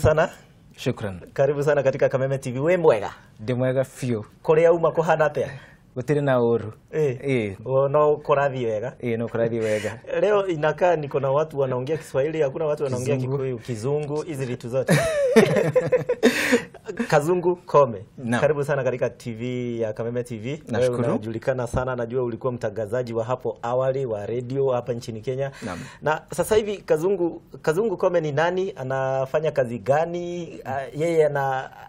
sana. Shukran. Karibu sana katika Kameme TV. We mwega? Ndi mwega fio. Korea uma kuhana atia? Gutiri na uru. No korathi wega. No korathi wega. Leo inakaa niko na watu wanaongea Kiswahili, hakuna watu wanaongea Kikuyu, Kizungu, hizi vitu zote. Kazungu Kome. Karibu sana katika TV ya Kameme TV. Wewe unajulikana sana, najua ulikuwa mtangazaji wa hapo awali wa radio hapa nchini Kenya. Na sasa hivi Kazungu Kome ni nani? Anafanya kazi gani? Yeye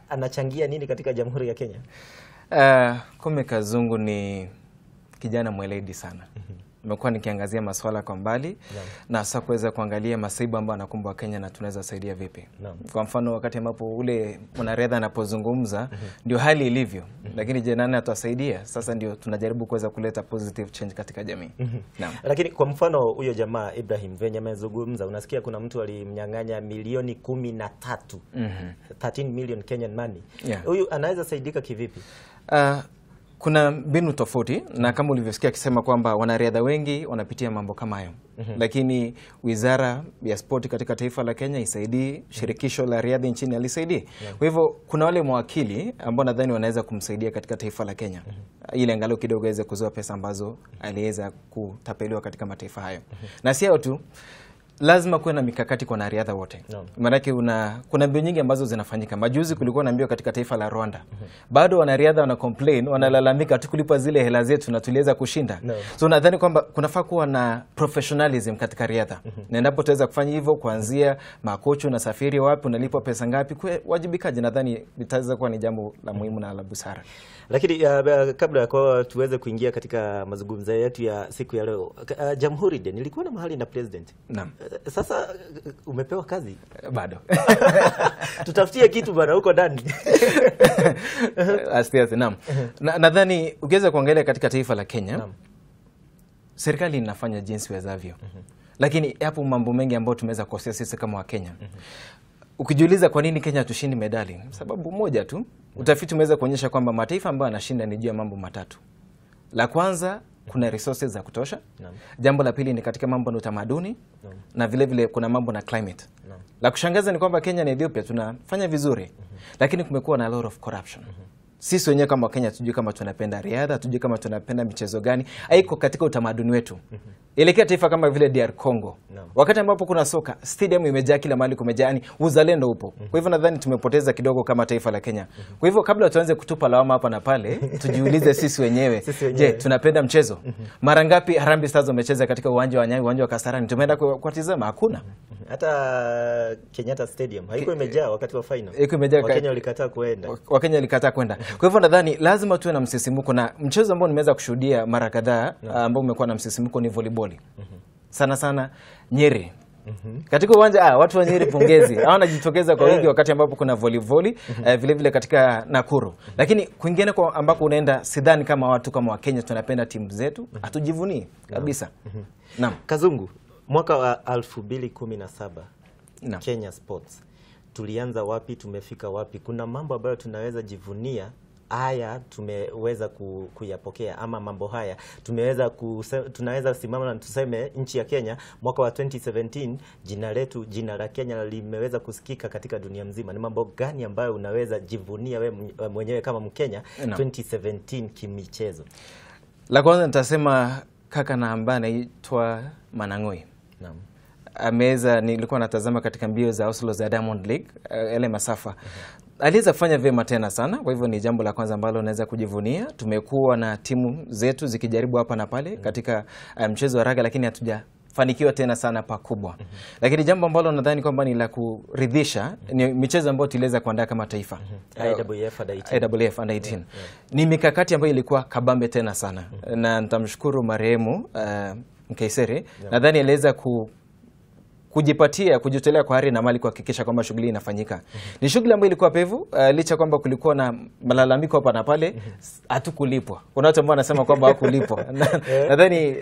anachangia nini katika Jamhuri ya Kenya? Kome Kazungu ni kijana mweledi sana. Nimekuwa nikiangazia masuala kwa mbali na sasa kuweza kuangalia masaibu ambayo anakumbwa Kenya na tunaweza saidia vipi. Kwa mfano wakati ambapo ule mwanariadha anapozungumza ndio hali ilivyo, lakini je, nani atasaidia? Sasa ndio tunajaribu kuweza kuleta positive change katika jamii. Lakini kwa mfano huyo jamaa Ibrahim venye amezungumza, unasikia kuna mtu alimnyang'anya milioni 13. 13 million Kenyan money. Huyu anaweza saidika kivipi? Kuna mbinu tofauti, na kama ulivyosikia akisema kwamba wanariadha wengi wanapitia mambo kama hayo. Lakini Wizara ya Sport katika taifa la Kenya isaidii, shirikisho la riadha nchini alisaidii. Kwa hivyo kuna wale mawakili ambao nadhani wanaweza kumsaidia katika taifa la Kenya. Ile angalau kidogo aweze kuzoa pesa ambazo aliweza kutapeliwa katika mataifa hayo. Na si hayo tu, lazima kuwe na mikakati kwa wanariadha wote. Maanake kuna mbio nyingi ambazo zinafanyika. Majuzi kulikuwa na mbio katika taifa la Rwanda. Bado wanariadha wana complain, wanalalamika tukulipa zile hela zetu na tuliweza kushinda. So nadhani kwamba kunafaa kuwa na professionalism katika riadha. Na endapo tuweza kufanya hivyo, kuanzia makocha na safiri wapi, unalipwa pesa ngapi, wajibikaji, nadhani litaweza kuwa ni jambo la muhimu na la busara. Lakini kabla ya kwa tuweze kuingia katika mazungumzo yetu ya siku ya leo, Jamhuri Day nilikuwa na mahali na president. Sasa umepewa kazi? Bado. Tutafutie kitu bana huko ndani. Astiaste, naam. Nadhani ukiweza kuangalia katika taifa la Kenya, serikali inafanya jinsi wezavyo. Lakini hapo mambo mengi ambayo tumeweza kukosea sisi kama wa Kenya. Ukijiuliza kwa nini Kenya tushindi medali? Sababu moja tu. Utafiti umeweza kuonyesha kwamba mataifa ambayo yanashinda ni juu ya mambo matatu. La kwanza, kuna resources za kutosha. Jambo la pili ni katika mambo na utamaduni. Na vile vile kuna mambo na climate. La kushangaza ni kwamba Kenya na Ethiopia tunafanya vizuri. Lakini kumekuwa na a lot of corruption. Sisi wenyewe kama Kenya tujui kama tunapenda riadha, tujui kama tunapenda michezo gani, haiko katika utamaduni wetu. Elekea taifa kama vile DR Congo. Wakati ambapo kuna soka, stadium imejaa, kila mahali kumejaa, yani uzalendo upo. Kwa hivyo nadhani tumepoteza kidogo kama taifa la Kenya. Kwa hivyo kabla tuanze kutupa lawama hapa na pale, tujiulize sisi wenyewe. Je, tunapenda mchezo? Mara ngapi Harambee Stars wamecheza katika uwanja wa Nyayo, uwanja wa Kasarani? Tumeenda kuwatazama? Hakuna. Hata Kenyatta Stadium haiko imejaa wakati wa final. Wakenya walikataa kuenda. Wakenya walikataa kwenda. Kwa hivyo nadhani lazima tuwe na msisimuko, na mchezo ambao nimeweza kushuhudia mara kadhaa ambao umekuwa na msisimuko ni volleyball. Sana sana Nyeri. Katika uwanja watu wa Nyeri pongezi. Hao wanajitokeza kwa wingi wakati ambapo kuna volleyball, vile vile katika Nakuru. Lakini kwingine kwa ambako unaenda, sidhani kama watu kama wa Kenya tunapenda timu zetu, hatujivunii kabisa. Naam. Kazungu, mwaka wa 2017 Kenya Sports. Tulianza wapi, tumefika wapi? Kuna mambo ambayo tunaweza jivunia haya tumeweza kuyapokea, ama mambo haya tunaweza simama na tuseme nchi ya Kenya mwaka wa 2017 jina la Kenya limeweza kusikika katika dunia mzima. Ni mambo gani ambayo unaweza jivunia wewe mwenyewe kama Mkenya 2017 kimichezo? La kwanza nitasema kaka na ambaye anaitwa Manang'oi. Nilikuwa natazama katika mbio za Oslo za Diamond League, ile masafa. Aliweza kufanya vyema tena sana, kwa hivyo ni jambo la kwanza ambalo naweza kujivunia. Tumekuwa na timu zetu zikijaribu hapa na pale katika mchezo wa raga, lakini hatujafanikiwa tena sana pakubwa. Lakini jambo ambalo nadhani kwamba ni la kuridhisha ni michezo ambayo tuliweza kuandaa kama taifa. IWF Under 18. Ni mikakati ambayo ilikuwa kabambe tena sana. Na nitamshukuru marehemu Mkaisere. Nadhani aliweza kujitolea kwa hari na mali kuhakikisha kwamba shughuli inafanyika. Ni shughuli ambayo ilikuwa pevu, licha kwamba kulikuwa na malalamiko hapa na pale, hatukulipwa. Kuna watu ambao wanasema kwamba hawakulipwa. Nadhani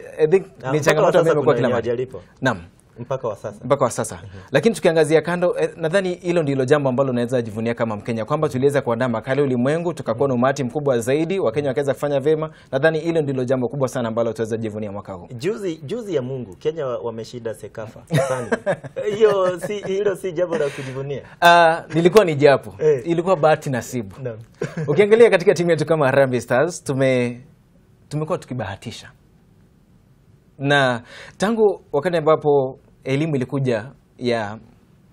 ni changamoto ambayo imekuwa kila mahali. Naam. mpaka wa sasa. Lakini tukiangazia kando, nadhani hilo ndilo jambo ambalo naweza jivunia kama Mkenya, kwamba tuliweza kuandaa makala ulimwengu, tukakuwa na umati mkubwa zaidi, Wakenya wakaweza kufanya vyema. Nadhani hilo ndilo jambo kubwa sana ambalo tuweza jivunia mwaka huu. Juzi ya Mungu Kenya wameshinda Sekafa sana. Hilo si jambo la kujivunia. Nilikuwa ni japo. Ilikuwa bahati nasibu. Ukiangalia katika timu yetu kama Harambee Stars, tumekuwa tukibahatisha. Na tangu wakati ambapo elimu ilikuja ya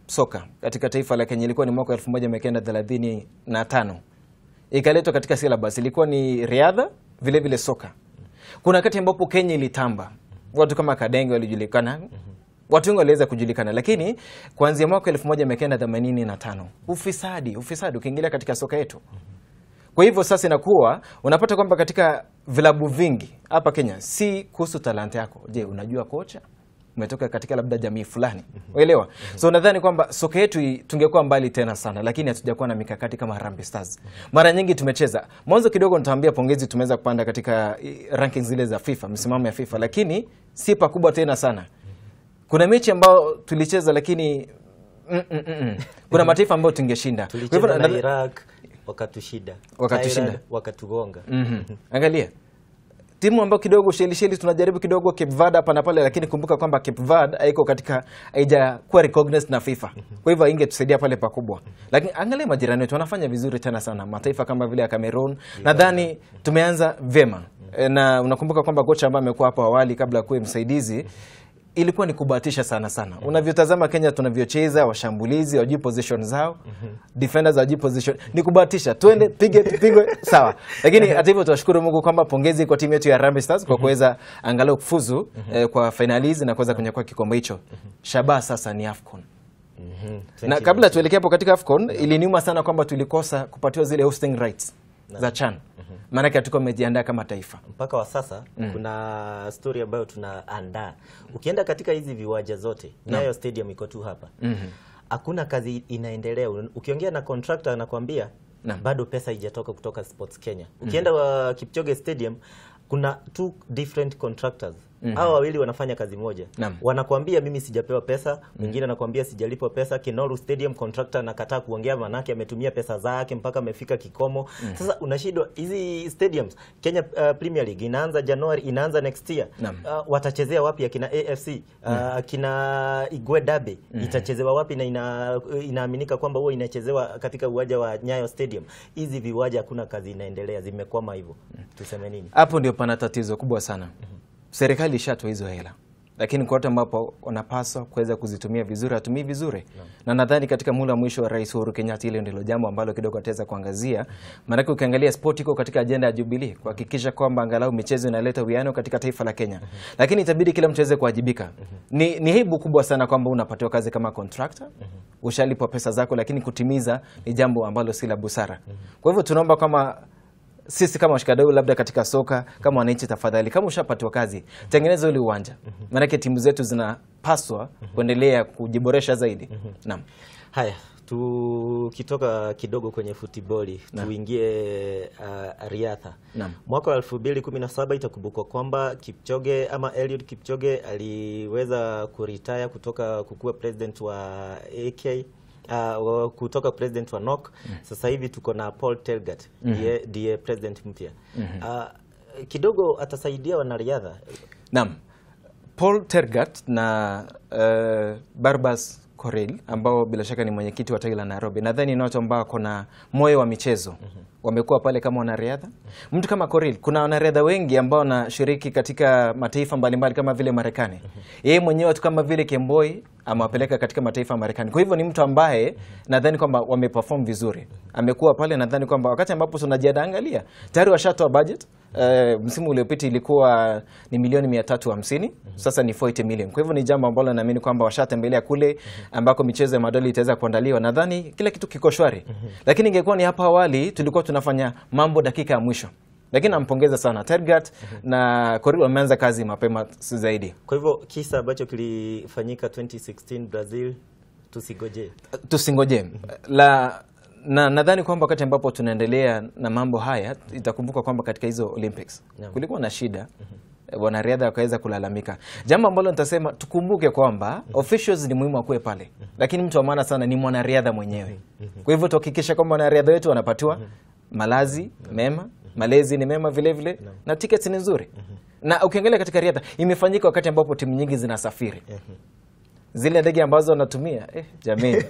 soka katika taifa la Kenya, ilikuwa ni mwaka 1935. Ikaletwa katika syllabus, ilikuwa ni riadha vile vile soka. Kuna wakati ambapo Kenya ilitamba. Watu kama Kadenge walijulikana. Watu wengi waliweza kujulikana, lakini kuanzia mwaka 1985 ufisadi ukiingilia katika soka yetu. Kwa hivyo sasa inakuwa unapata kwamba katika vilabu vingi hapa Kenya si kuhusu talanta yako. Je, unajua kocha? Umetoka katika labda jamii fulani. Unaelewa? So nadhani kwamba soka yetu tungekuwa mbali tena sana, lakini hatujakuwa na mikakati kama Harambee Stars. Mara nyingi tumecheza. Mwanzo kidogo nitaambia pongezi, tumeweza kupanda katika rankings zile za FIFA, msimamo ya FIFA, lakini si pakubwa tena sana. Kuna mechi ambao tulicheza lakini kuna mataifa ambayo tungeshinda. Tulicheza na Iraq wakatushinda. Wakatugonga. Angalia. Timu ambayo kidogo sheli tunajaribu kidogo Cape Verde hapa na pale, lakini kumbuka kwamba Cape Verde haiko katika haijakuwa recognized na FIFA. Kwa hivyo ingetusaidia pale pakubwa. Lakini angalia majirani wetu wanafanya vizuri tena sana. Mataifa kama vile ya Cameroon, nadhani tumeanza vema. Na unakumbuka kwamba kocha ambaye amekuwa hapo awali kabla kuwa msaidizi, ilikuwa ni kubahatisha sana. Unavyotazama Kenya tunavyocheza, washambulizi wajui position zao, defenders wajui position, ni kubahatisha. Twende tupigwe sawa. Lakini hata hivyo tunashukuru Mungu kwamba pongezi kwa timu yetu ya Harambee Stars kwa kuweza angalau kufuzu kwa finalizi na kuweza kunyakua kikombe hicho. Shabaha sasa ni AFCON. Na kabla tuelekee hapo katika AFCON, iliniuma sana kwamba tulikosa kupatiwa zile hosting rights za CHAN. Maana hatuko tumejiandaa kama taifa. Mpaka wa sasa kuna story ambayo tunaandaa. Ukienda katika hizi viwanja zote, nayo stadium iko tu hapa. Hakuna kazi inaendelea. Ukiongea na contractor anakuambia bado pesa haijatoka kutoka Sports Kenya. Ukienda wa Kipchoge Stadium kuna two different contractors. Hao wawili wanafanya kazi moja. Wanakuambia mimi sijapewa pesa, mwingine anakuambia sijalipwa pesa. Kinoru Stadium contractor anakataa kuongea, manake ametumia pesa zake mpaka amefika kikomo. Sasa unashindwa hizi stadiums. Kenya Premier League inaanza January, inaanza next year. Watachezea wapi akina AFC? Akina Igwe Dabe itachezewa wapi? Na inaaminika kwamba huo inachezewa katika uwanja wa Nyayo Stadium. Hizi viwanja hakuna kazi inaendelea, zimekwama hivyo. Tuseme nini? Hapo ndio pana tatizo kubwa sana. Serikali ishatoa hizo hela, lakini kwa watu ambao wanapaswa kuweza kuzitumia vizuri, atumii vizuri. Na nadhani katika muda mwisho wa Rais Uhuru Kenyatta, ile ndilo jambo ambalo kidogo ataweza kuangazia. Maana ukiangalia sport iko katika agenda ya Jubilee kuhakikisha kwamba angalau michezo inaleta uwiano katika taifa la Kenya. Lakini itabidi kila mtu aweze kuwajibika. Ni aibu kubwa sana kwamba unapatiwa kazi kama contractor, ushalipwa pesa zako, lakini kutimiza ni jambo ambalo si la busara. Kwa hivyo tunaomba kama sisi kama washikadau labda katika soka, kama wananchi, tafadhali kama ushapatiwa kazi, tengeneza ule uwanja. Maana timu zetu zinapaswa kuendelea kujiboresha zaidi. Naam. Haya, tukitoka kidogo kwenye futiboli, tuingie riadha. Mwaka wa 2017 itakumbukwa kwamba Kipchoge ama Eliud Kipchoge aliweza kuretire kutoka kukuwa president wa AK. Kutoka president wa NOC. Sasa hivi tuko na Paul Tergat, ndiye president mpya. Kidogo atasaidia wanariadha. Naam. Paul Tergat na Barbas Korel ambao bila shaka ni mwenyekiti wa tawi la Nairobi. Nadhani ni watu ambao kuna moyo wa michezo. Wamekuwa pale kama wanariadha. Mtu kama Korel, kuna wanariadha wengi ambao wanashiriki katika mataifa mbalimbali kama vile Marekani. Yeye mwenyewe tu kama vile Kemboi amewapeleka katika mataifa ya Marekani. Kwa hivyo ni mtu ambaye nadhani kwamba wameperform vizuri. Amekuwa pale, nadhani kwamba wakati ambapo tunajiandaa, angalia tayari washatoa budget. Msimu uliopita ilikuwa ni milioni 350, sasa ni 40 million. Kwa hivyo ni jambo ambalo naamini kwamba washatembelea kule ambako michezo ya madoli itaweza kuandaliwa. Nadhani kila kitu kiko shwari. Lakini ingekuwa ni hapa awali tulikuwa tunafanya mambo dakika ya mwisho. Lakini nampongeza sana Tergat na Koril, wameanza kazi mapema zaidi. Kwa hivyo kisa ambacho kilifanyika 2016 Brazil tusingoje. Na nadhani kwamba wakati ambapo tunaendelea na mambo haya, itakumbuka kwamba katika hizo Olympics kulikuwa na shida wanariadha wakaweza kulalamika. Jambo ambalo nitasema tukumbuke kwamba officials ni muhimu akuwe pale, lakini mtu wa maana sana ni mwanariadha mwenyewe. Kwa hivyo tuhakikisha kwamba wanariadha wetu wanapatiwa malazi mema, malezi ni mema vile vile, na tickets ni nzuri. Na ukiangalia katika riadha imefanyika wakati ambapo timu nyingi zinasafiri. Zile ndege ambazo wanatumia jamani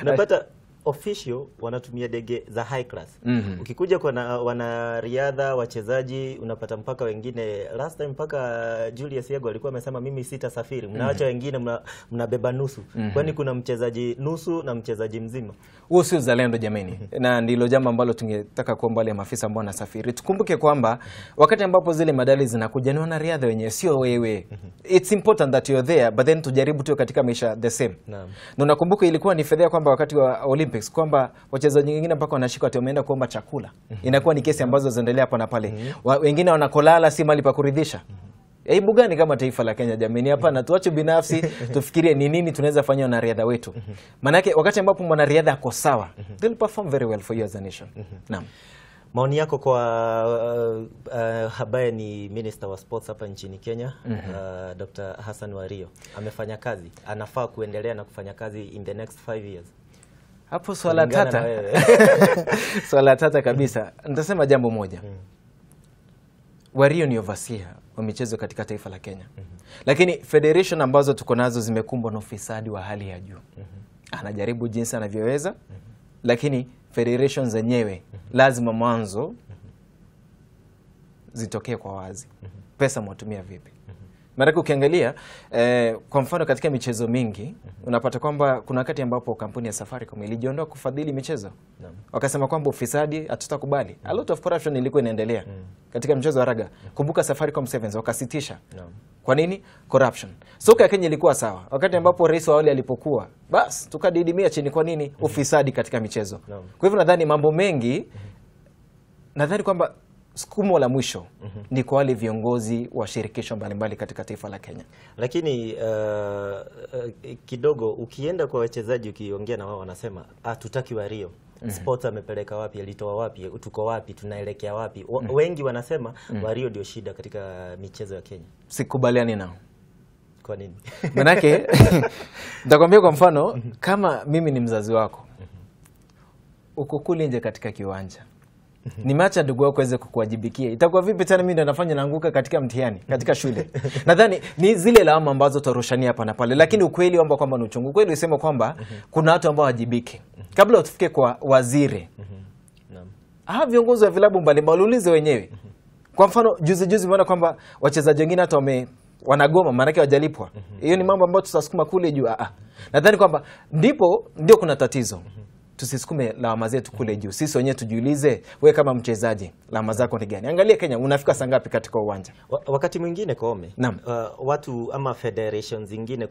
unapata official wanatumia ndege za high class. Ukikuja kwa wanariadha, wachezaji, unapata mpaka wengine last time mpaka Julius Yego alikuwa amesema mimi sitasafiri. Mnaacha wengine mnabeba nusu. Kwani kuna mchezaji nusu na mchezaji mzima. Huo sio uzalendo jamani. Na ndilo jambo ambalo tungetaka kuomba wale maafisa ambao wanasafiri. Tukumbuke kwamba wakati ambapo zile medali zinakuja ni wanariadha wenyewe, sio wewe. It's important that you're there, but then tujaribu tu katika maisha the same. Naam. Na nakumbuka ilikuwa ni fedha kwamba wakati wa Olympics kwamba wachezaji wengine mpaka wanashika ati wameenda kuomba chakula. Inakuwa ni kesi ambazo zinaendelea hapa na pale. Wengine wanakolala si mali pa kuridhisha. Aibu gani kama taifa la Kenya jamani? Hapana, tuache binafsi, tufikirie ni nini tunaweza fanya na riadha wetu. Manake wakati ambapo mwanariadha ako sawa, they'll perform very well for you as a nation. Naam. Maoni yako kwa habari ni Minister wa Sports hapa nchini Kenya, Dr. Hassan Wario. Amefanya kazi, anafaa kuendelea na kufanya kazi in the next 5 years. Hapo swala tata. Swala tata kabisa. Nitasema jambo moja. Wario ni overseer wa michezo katika taifa la Kenya. Lakini federation ambazo tuko nazo zimekumbwa na ufisadi wa hali ya juu. Anajaribu jinsi anavyoweza, lakini federation zenyewe lazima mwanzo zitokee kwa wazi. Pesa mwatumia vipi? Maana ukiangalia kwa mfano katika michezo mingi unapata kwamba kuna wakati ambapo kampuni ya Safaricom ilijiondoa kufadhili michezo. Wakasema kwamba ufisadi hatutakubali. A lot of corruption ilikuwa inaendelea katika mchezo wa raga. Kumbuka Safaricom Sevens wakasitisha. Kwa nini? Corruption. Soka ya Kenya ilikuwa sawa. Wakati ambapo rais wa awali alipokuwa, bas tukadidimia chini. Kwa nini? Ufisadi katika michezo. Kwa hivyo nadhani mambo mengi, nadhani kwamba sukumo la mwisho ni kwa wale viongozi wa shirikisho mbalimbali katika taifa la Kenya. Lakini kidogo ukienda kwa wachezaji ukiongea na wao wanasema hatutaki Wario. Sports amepeleka wapi, alitoa wapi, tuko wapi, tunaelekea wapi. Wengi wanasema Wario ndio shida katika michezo ya Kenya. Sikubaliani nao. Kwa nini? Manake nitakwambia kwa mfano kama mimi ni mzazi wako. Uko kule nje katika kiwanja. Nimeacha ndugu wako aweze kukuwajibikia. Itakuwa vipi tena mimi ndo nafanya naanguka katika mtihani katika shule? Nadhani ni zile lawama ambazo tutarushania hapa na pale, lakini ukweli kwamba ni uchungu. Ukweli usema kwamba kuna watu ambao wajibike. Kabla utufike kwa waziri. Viongozi wa vilabu mbalimbali ulize wenyewe. Kwa mfano juzi umeona kwamba wachezaji wengine hata wanagoma maana yake hawajalipwa. Hiyo ni mambo ambayo tutasukuma kule juu. Nadhani kwamba ndio kuna tatizo. Tusisukume lawama zetu kule juu. Sisi wenyewe tujiulize, wewe kama mchezaji, lawama zako ni gani? Angalia Kenya, unafika saa ngapi katika uwanja? Wakati mwingine Kameme, watu ama federations zingine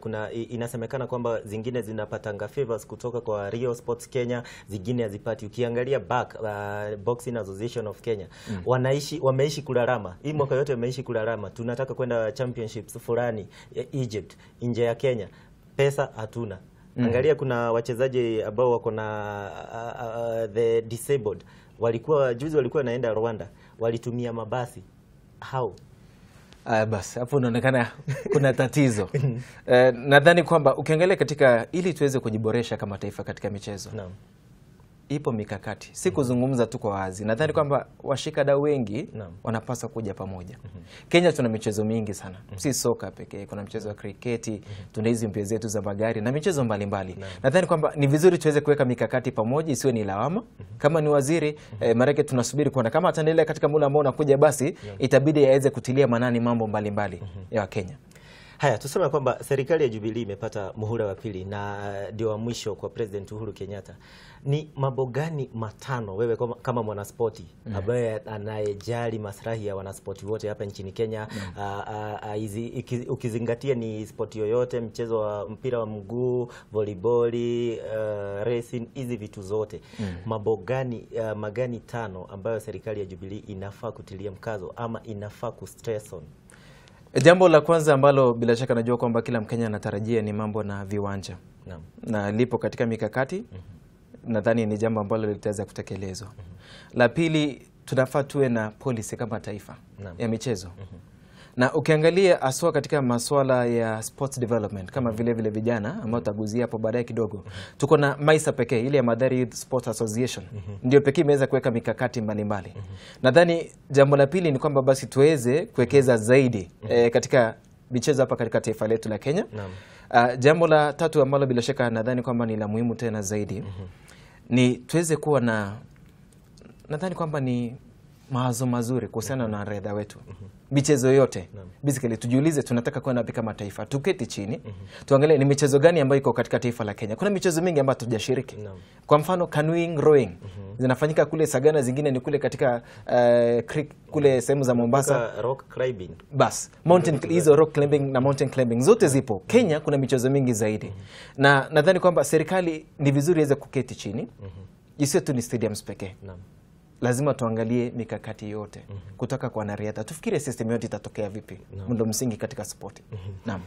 inasemekana kwamba zingine zinapatanga favors kutoka kwa Rio Sports Kenya, zingine hazipati. Ukiangalia Boxing Association of Kenya, wameishi kulalama. Hii mwaka yote wameishi kulalama. Tunataka kwenda championships fulani Egypt, nje ya Kenya. Pesa hatuna. Angalia kuna wachezaji ambao wako na the disabled. Juzi walikuwa naenda Rwanda, walitumia mabasi. How? Basi hapo unaonekana kuna tatizo. Nadhani kwamba ukiangalia katika ili tuweze kujiboresha kama taifa katika michezo. Ipo mikakati. Si kuzungumza tu kwa wazi. Nadhani kwamba washikadau wengi wanapaswa kuja pamoja. Kenya tuna michezo mingi sana. Si soka pekee, kuna mchezo wa kriketi, tuna hizi mbio zetu za magari na michezo mbalimbali. Nadhani kwamba ni vizuri tuweze kuweka mikakati pamoja, isiwe ni lawama. Kama ni waziri, mareke tunasubiri kuona kama ataendelea katika muda ambao unakuja, basi itabidi aweze kutilia manani mambo mbalimbali ya Kenya. Haya, tuseme kwamba serikali ya Jubilee imepata muhula wa pili na ndio wa mwisho kwa President Uhuru Kenyatta. Ni mambo gani matano wewe kama mwanaspoti ambaye anayejali maslahi ya wanaspoti wote hapa nchini Kenya, ukizingatia ni spoti yoyote, mchezo wa mpira wa mguu, volleyball, racing, hizi vitu zote. Mambo gani magani tano ambayo serikali ya Jubilee inafaa kutilia mkazo ama inafaa kustress on? Jambo la kwanza ambalo bila shaka najua kwamba kila Mkenya anatarajia ni mambo na viwanja. Na lipo katika mikakati. Nadhani ni jambo ambalo litaweza kutekelezwa. La pili, tunafaa tuwe na policy kama taifa ya michezo. Na ukiangalia aswa katika masuala ya sports development kama vile vijana ambao taguzia hapo baadaye kidogo, tuko na MAISA pekee, ile ya Mathare Youth Sports Association, ndio pekee imeweza kuweka mikakati mbalimbali. Nadhani jambo la pili ni kwamba basi tuweze kuwekeza zaidi katika michezo hapa katika taifa letu la Kenya. Jambo la tatu ambalo bila shaka nadhani kwamba ni la muhimu tena zaidi ni tuweze kuwa na, nadhani kwamba ni mawazo mazuri kuhusiana na riadha wetu. Michezo yote basically tujiulize tunataka kuwa wapi kama taifa, tuketi chini tuangalie ni michezo gani ambayo iko katika taifa la Kenya. Kuna michezo mingi ambayo hatujashiriki. Kwa mfano canoeing, rowing zinafanyika kule Sagana, zingine ni kule katika creek kule sehemu za Mombasa. Rock climbing, bas mountain, hizo rock climbing na mountain climbing zote zipo. Kenya kuna michezo mingi zaidi. Na nadhani kwamba serikali ni vizuri iweze kuketi chini, isiwe tu ni stadiums pekee. Lazima tuangalie mikakati yote kutoka kwa wanariadha. Tufikirie system yote itatokea vipi, mundo msingi katika sport. Naam.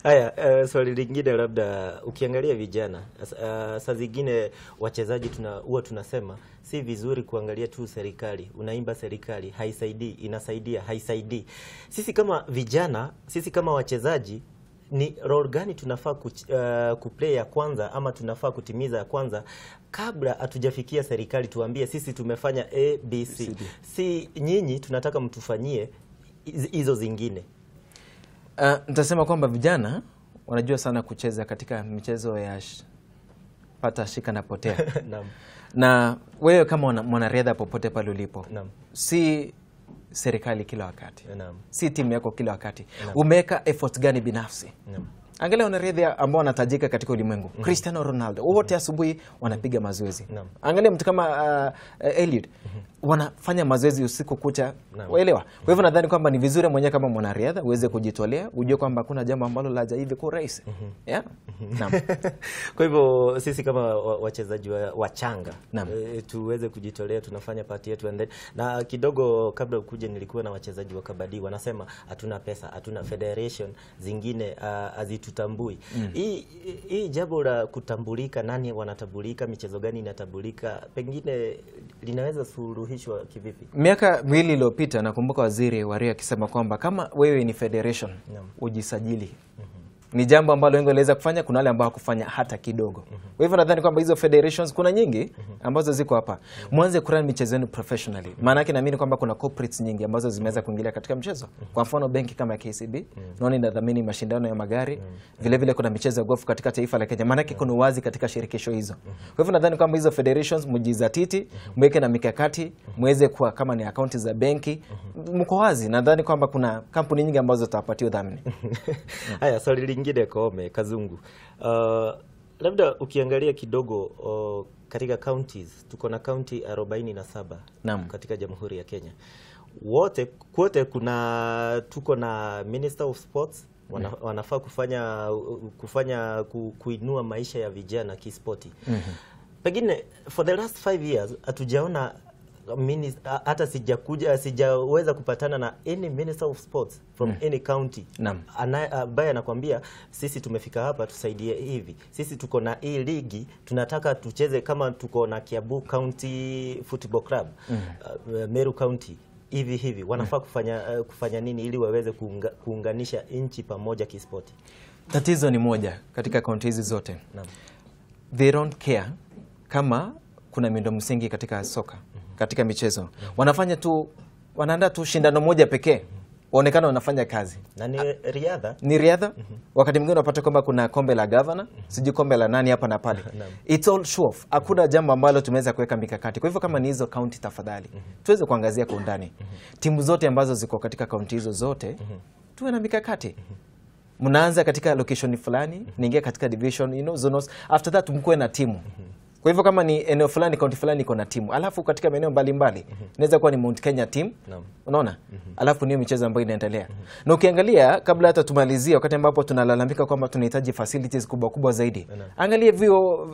Haya, swali lingine labda ukiangalia vijana, saa zingine wachezaji huwa tunasema si vizuri kuangalia tu serikali, unaimba serikali haisaidii, inasaidia haisaidii. Sisi kama vijana, sisi kama wachezaji, ni role gani tunafaa kuplay ya kwanza ama tunafaa kutimiza ya kwanza kabla hatujafikia serikali tuambie sisi tumefanya A, B, C. Si nyinyi tunataka mtufanyie hizo zingine. Nitasema kwamba vijana wanajua sana kucheza katika michezo ya pata shika na potea. Na wewe kama mwanariadha popote pale ulipo, si serikali kila wakati, si timu yako kila wakati, umeweka effort gani binafsi? Angalia wanariadha ambao wanatajika katika ulimwengu, Cristiano Ronaldo, wote asubuhi wanapiga mazoezi. Angalia mtu kama Eliud, wanafanya mazoezi usiku kucha, waelewa. Kwa hivyo nadhani kwamba ni vizuri mwenyewe kama mwanariadha uweze kujitolea, ujue kwamba kuna jambo ambalo laja hivi kwa rahisi. Kwa hivyo sisi kama wachezaji wachanga tuweze kujitolea, tunafanya part yetu. Na kidogo kabla ukuje nilikuwa na wachezaji wa kabadi wanasema hatuna pesa, hatuna federation zingine azitutambui. Hii jambo la kutambulika, nani wanatambulika, michezo gani inatambulika, pengine linaweza suluhishwa kivipi? Miaka 2 iliyopita nakumbuka waziri Waria akisema kwamba kama wewe ni federation ujisajili. Ni jambo ambalo wengi waliweza kufanya, kuna wale ambao kufanya hata kidogo. Kwa hivyo nadhani kwamba hizo federations kuna nyingi ambazo ziko hapa. Mwanze kurun michezo yenu professionally. Maana yake naamini kwamba kuna corporates nyingi ambazo zimeweza kuingilia katika mchezo. Kwa mfano benki kama KCB, naona inadhamini mashindano ya magari. Vile vile kuna michezo ya golf katika taifa la Kenya. Maana yake kuna wazi katika shirikisho hizo. Kwa hivyo nadhani kwamba hizo federations mjizatiti, mweke na mikakati, muweze kuwa kama ni akaunti za benki, mko wazi. Nadhani kwamba kuna kampuni nyingi ambazo zitawapatia udhamini. Haya, swali lingine Kameme Kazungu. Labda ukiangalia kidogo katika counties, tuko na county 47 katika Jamhuri ya Kenya. Wote tuko na Minister of Sports, wanafaa kuinua maisha ya vijana kispoti. Pengine for the last 5 years hatujaona hata sijaweza kupatana na any Minister of Sports from any county ambaye anakuambia sisi tumefika hapa tusaidie hivi, sisi tuko na hii ligi tunataka tucheze kama tuko na Kiambu County Football Club, Meru County hivi wanafaa kufanya nini ili waweze kuunganisha nchi pamoja kispoti? Tatizo ni moja katika county hizi zote. They don't care kama kuna miundo msingi katika soka, katika michezo. Wanafanya tu, wanaandaa tu shindano moja pekee, waonekana wanafanya kazi. Na ni riadha. Ni riadha. Wakati mwingine unapata kwamba kuna kombe la governor, siji kombe la nani hapa na pale. It's all show off. Hakuna jambo ambalo tumeweza kuweka mikakati. Kwa hivyo kama ni hizo county tafadhali, tuweze kuangazia kwa undani. Timu zote ambazo ziko katika county hizo zote, tuwe na mikakati. Mnaanza katika location fulani, niingia katika division, zones. After that mkuwe na timu. Kwa hivyo kama ni eneo fulani, county fulani iko na timu. Alafu katika maeneo mbalimbali, inaweza kuwa ni Mount Kenya team. Unaona? Alafu ni michezo ambayo inaendelea. Na ukiangalia kabla hata tumalizie, wakati ambapo tunalalamika kwamba tunahitaji facilities kubwa zaidi. Angalia vio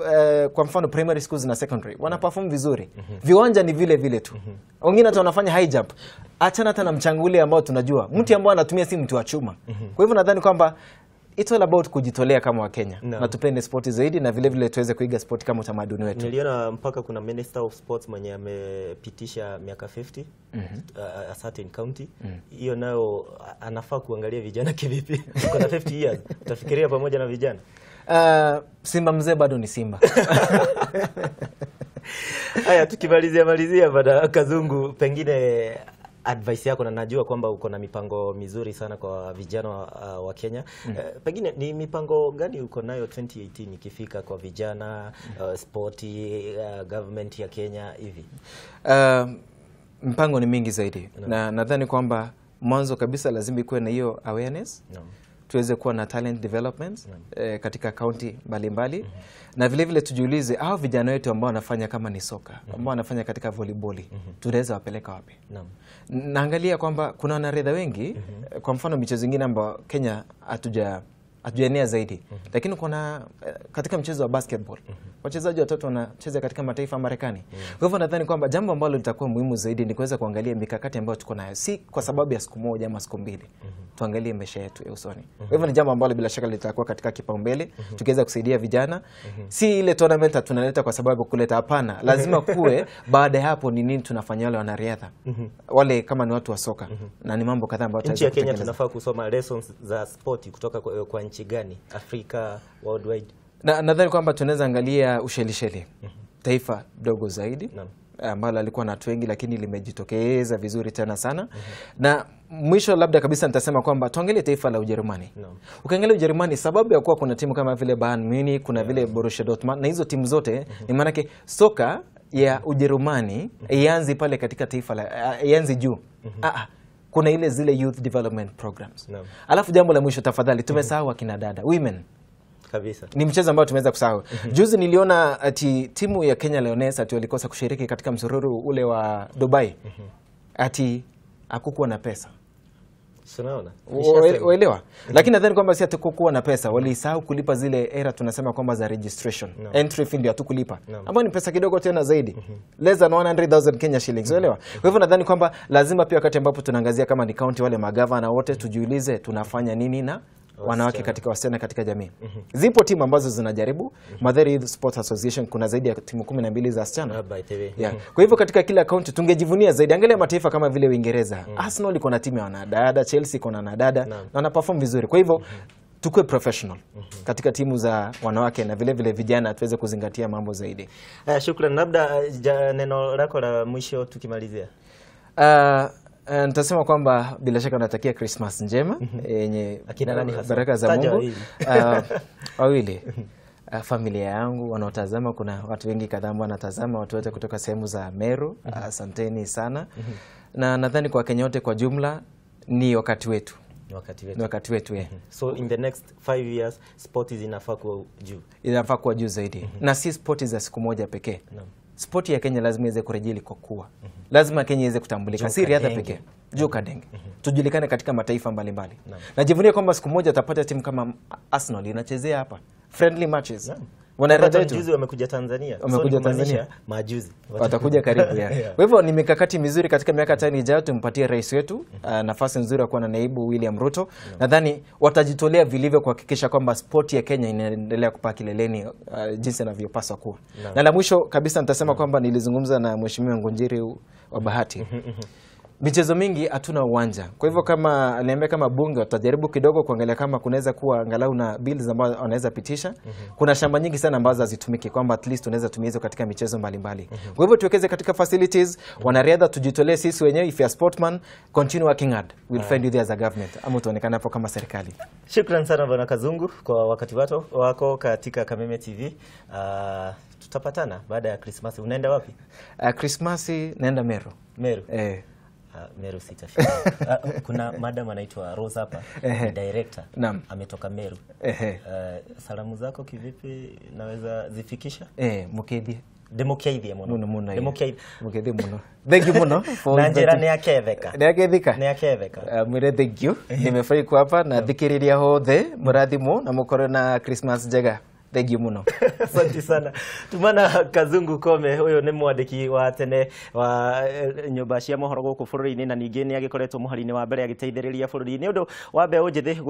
kwa mfano primary schools na secondary, wanaperform vizuri. Viwanja ni vile tu. Wengine hata wanafanya high jump. Achana hata na mchanga ule ambao tunajua. Mtu ambaye anatumia si mtu wa chuma. Kwa hivyo nadhani kwamba it's all about kujitolea kama wa Kenya. Na tupende sport zaidi na vile vile tuweze kuiga sport kama utamaduni wetu. Niliona mpaka kuna Minister of Sports mwenye amepitisha miaka 50 a certain county. Hiyo nayo anafaa kuangalia vijana kivipi. Kuna 50 years utafikiria pamoja na vijana. Simba mzee bado ni Simba. Haya, tukimalizia baada Kazungu, pengine advice yako, na najua kwamba uko na mipango mizuri sana kwa vijana wa Kenya. Pengine ni mipango gani uko nayo 2018 ikifika kwa vijana, sporti, government ya Kenya hivi? Mpango ni mingi zaidi. Na nadhani kwamba mwanzo kabisa lazima ikuwe na hiyo awareness. Tuweze kuwa na talent development katika county mbalimbali. Na vile vile tujiulize hao vijana wetu ambao wanafanya kama ni soka, ambao wanafanya katika volleyball, tunaweza wapeleka wapi? Naangalia kwamba kuna wanariadha wengi, kwa mfano michezo zingine ambayo Kenya hatujaenea zaidi. Lakini kuna katika mchezo wa basketball, wachezaji watoto wanacheza katika mataifa ya Marekani. Kwa hivyo nadhani kwamba jambo ambalo litakuwa muhimu zaidi ni kuweza kuangalia mikakati ambayo tuko nayo, si kwa sababu ya siku moja ama siku mbili. Tuangalie maisha yetu ya usoni. Kwa hivyo ni jambo ambalo bila shaka litakuwa katika kipaumbele, tukiweza kusaidia vijana. Si ile tournament tunaleta kwa sababu kuleta, hapana. Lazima kuwe baada ya hapo ni nini tunafanya wale wanariadha. Wale kama ni watu wa soka. Na ni mambo kadhaa ambayo nchi ya Kenya tunafaa kusoma lessons za sport kutoka kwa nchi gani? Afrika, worldwide. Nadhani kwamba tunaweza angalia Ushelisheli. Taifa dogo zaidi. Ambalo alikuwa na watu wengi lakini limejitokeza vizuri tena sana. Na mwisho labda kabisa nitasema kwamba tuangalie taifa la Ujerumani. Ukiangalia Ujerumani, sababu ya kuwa kuna timu kama vile Bayern Munich, kuna vile Borussia Dortmund, na hizo timu zote ni maana yake soka ya Ujerumani ianzi pale katika taifa la ianzi juu. Kuna ile zile youth development programs. Alafu jambo la mwisho tafadhali, tumesahau akina dada, women. Kabisa. Ni mchezo ambao tumeweza kusahau. Juzi niliona ati timu ya Kenya Lioness ati walikosa kushiriki katika msururu ule wa Dubai. Ati hakukuwa na pesa. Unaona? Waelewa. Lakini nadhani kwamba si hatakuwa na pesa, walisahau kulipa zile era tunasema kwamba za registration. Entry fee ndio hatukulipa. Ambapo ni pesa kidogo tena zaidi. Less than 100,000 Kenya shillings. Waelewa? Kwa hivyo nadhani kwamba lazima pia wakati ambapo tunaangazia kama ni county wale magavana wote tujiulize tunafanya nini na wanawake katika wasichana katika jamii. Zipo timu ambazo zinajaribu. Mathare Youth Sports Association kuna zaidi ya timu 12 za wasichana. Kwa hivyo katika kila county tungejivunia zaidi. Angalia mataifa kama vile Uingereza. Arsenal iko na timu ya wanadada, Chelsea iko na wanadada na wana perform vizuri. Kwa hivyo tukue professional katika timu za wanawake na vile vile vijana tuweze kuzingatia mambo zaidi. Shukrani. Labda neno lako la mwisho tukimalizia. Nitasema kwamba bila shaka natakia Christmas njema yenye baraka za Mungu. Wawili, familia yangu wanaotazama, kuna watu wengi kadhaa ambao wanatazama, watu wote kutoka sehemu za Meru. Asanteni sana. Na nadhani kwa Kenya wote kwa jumla ni wakati wetu. Wakati wetu. So in the next 5 years sport inafaa kuwa juu. Inafaa kuwa juu zaidi. Na si sport za siku moja pekee. Sport ya Kenya lazima iweze kurejea kwa kuwa. Lazima Kenya iweze kutambulika. Si riadha pekee. Joka denge. Tujulikane katika mataifa mbalimbali. Najivunia kwamba siku moja tutapata timu kama Arsenal inachezea hapa. Friendly matches. Wanariadha wetu juzi wamekuja Tanzania. Wamekuja Tanzania majuzi. Watakuja karibu ya. Kwa hivyo ni mikakati mizuri katika miaka 5 ijayo tumpatie rais wetu nafasi nzuri ya kuwa na naibu William Ruto. Nadhani watajitolea vilivyo kuhakikisha kwamba sport ya Kenya inaendelea kupaa kileleni jinsi inavyopaswa kuwa. Na la mwisho kabisa nitasema kwamba nilizungumza na Mheshimiwa Ngunjiri wa Bahati. Michezo mingi hatuna uwanja. Kwa hivyo kama aliambia kama bunge watajaribu kidogo kuangalia kama kunaweza kuwa angalau na bills ambazo wanaweza pitisha. Kuna shamba nyingi sana ambazo hazitumiki kwamba at least tunaweza tumia hizo katika michezo mbalimbali. Kwa hivyo tuwekeze katika facilities, wanariadha tujitolee sisi wenyewe. If you are sportsman, continue working hard. We'll find you there as a government. Ama tuonekane hapo kama serikali. Shukrani sana Bwana Kazungu kwa wakati wako katika Kameme TV. Tutapatana baada ya Christmas. Unaenda wapi? Christmas naenda Meru. Meru. Meru sitafika. Kuna madam anaitwa Rose hapa, director. Ametoka Meru. Salamu zako kivipi naweza zifikisha? Mukeithie. Demokeithie muno. Demokeithie muno. Thank you muno. Na njira ni aketheka. Ni aketheka. Mwire thank you. Nimefurahi kuwa hapa na thikiriria hothe murathimu na mukore na Christmas njega. Thank you muno. Asante sana. Tumana Kazungu Kome, huyo ni mwandiki wa tene wa nyumba cia mohoro guku bũrũri-inĩ na ningĩ nĩ agĩkoretwo mũhari-inĩ wa mbere agĩteithĩrĩria bũrũri-inĩ ũndũ wa mbeũ njĩthĩ